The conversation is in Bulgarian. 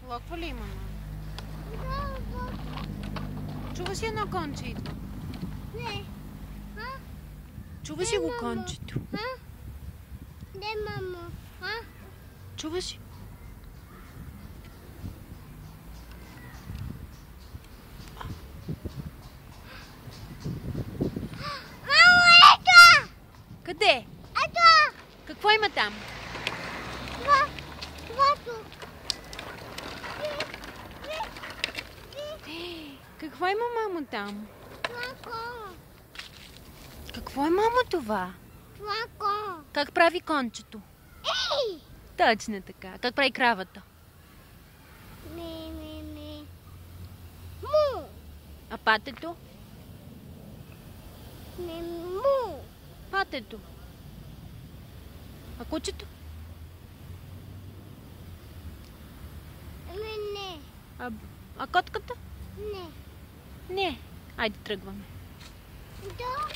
Локва ли има, мама? Чува си едно конче идва. Не. Чува си го кончето. Не, мамо. Чува си. Мамо, ето! Къде? Ето! Какво има там? Твото. Какво има, мамо, там? Твако. Какво е, мамо, това? Твако. Как прави кончето? Ей! Точно така. Как прави кравата? Не. Му. А патето? Не, му. Патето. А кучето? Не. А котката? Не. Не. Айде тръгваме. Да.